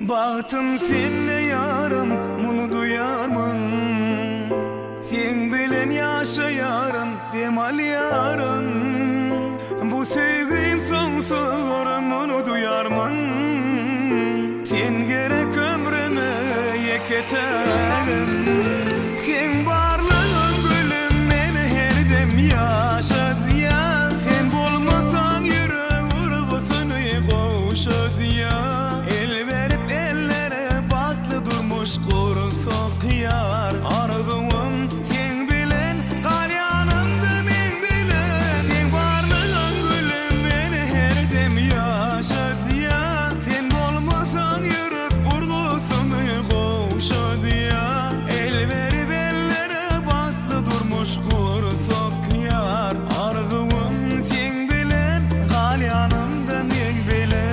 Bahtım senle yarım, bunu duyarmın. Sen bilen yaşayarım, demal yarın. Bu sevgim sonsuz, bunu duyarmın. Sen gerek ömrüme yeketerim. Sen varlığın gülüm, beni her dem yaşadı ya. Sen bulmasan yürek vurgusunu koşadı ya. Kursak yar arzum sen bilen, kal yanımda men bilen. Sen varlığın gülüm, beni her dem yaşadı ya. Sen olmasan yürek vurgusunu koşadı ya. El verip ellere baklı durmuş kursak yar arzum sen bilen, kal yanımda men bilen.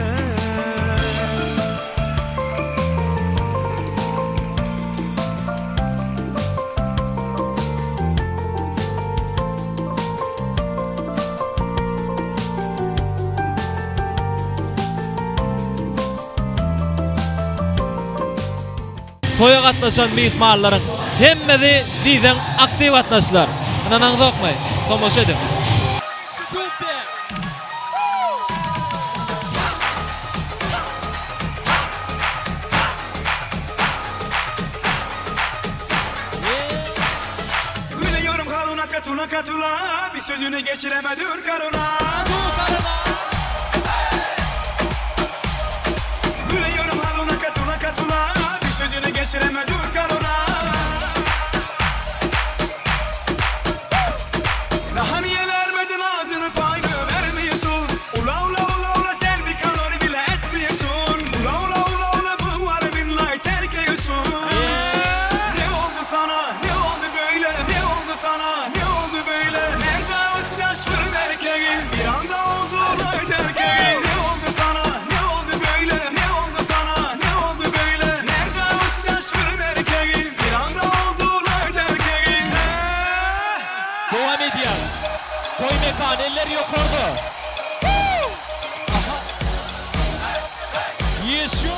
Toya katlaşan mihmarların hemmesi dizden aktif katlaşlar. Ananızı okmayın. Tomoş edin. Süper. Gülüyorum haluna katuna katula, bir sözünü geçiremedim karuna. Gülüyorum haluna katuna katula, bir sözünü geçiremedim karuna. Daha niye vermedin ağzını payını vermiyorsun? Ula ula ula ula sen bir kalori bile etmiyorsun. Ula ula ula ula bu var billahi terk ediyorsun. Ne oldu sana? Ne oldu böyle? Ne oldu sana? Ne oldu böyle? Nerede aşk yaşların erkeği? Bir anda oldu olay terkeği. Ne oldu sana? Ne oldu böyle? Ne oldu sana? Ne oldu böyle? Nerede aşk yaşların erkeği? Bir anda oldu olay terkeği. Devam ediyor. Koy mekan, eller yok orada. Aha. Yaşıyor.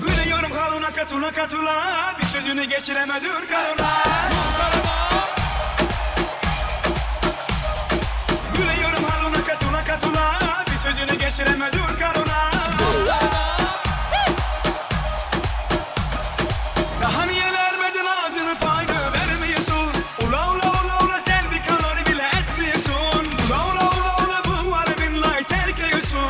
Gülüyorum haluna katuna katula, bir sözünü geçiremedim karına. Gülüyorum haluna katuna katula, bir sözünü geçiremedim karına. Daha niye vermedin ağzını payını vermiyorsun? Ula ula ula ula sen bir kalori bile etmiyorsun. Ula ula ula ula bu var billahi terk ediyorsun.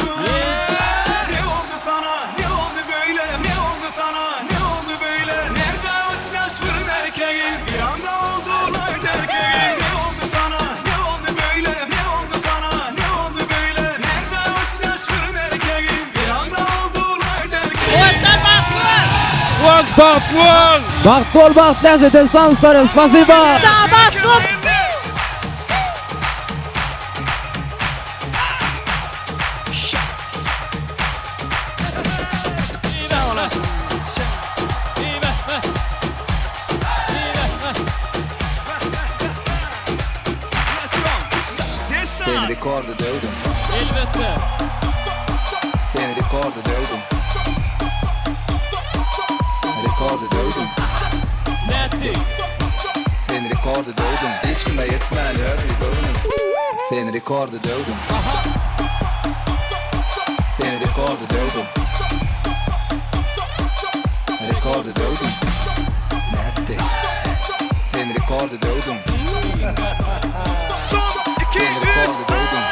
Ne oldu sana? Ne oldu böyle? Ne oldu sana? Ne oldu böyle? Nerede aşk yaşların erkeği? Bir anda oldu olay terkeği. Ne oldu sana? Ne oldu böyle? Ne oldu sana? Ne oldu böyle? Nerede aşk yaşların erkeği? Bir anda oldu olay terkeği. Бахтол Бахтлян же Дэн Сансторен, спасибо! Да, Бахтол! Sağ olasın. İyi be. İyi be. Sen rekordu dövdüm. Elbette. Sen rekordu dövdüm. Rekordu dövdüm. Ne ettik? Sen rekordu dövdüm. Hiç kime yetmeli öyle dövdüm. Sen rekordu dövdüm. Sen rekordu dövdüm. Rekordu dövdüm. Ne ettik? Sen rekordu dövdüm. Son 2 Sen rekordu dövdüm.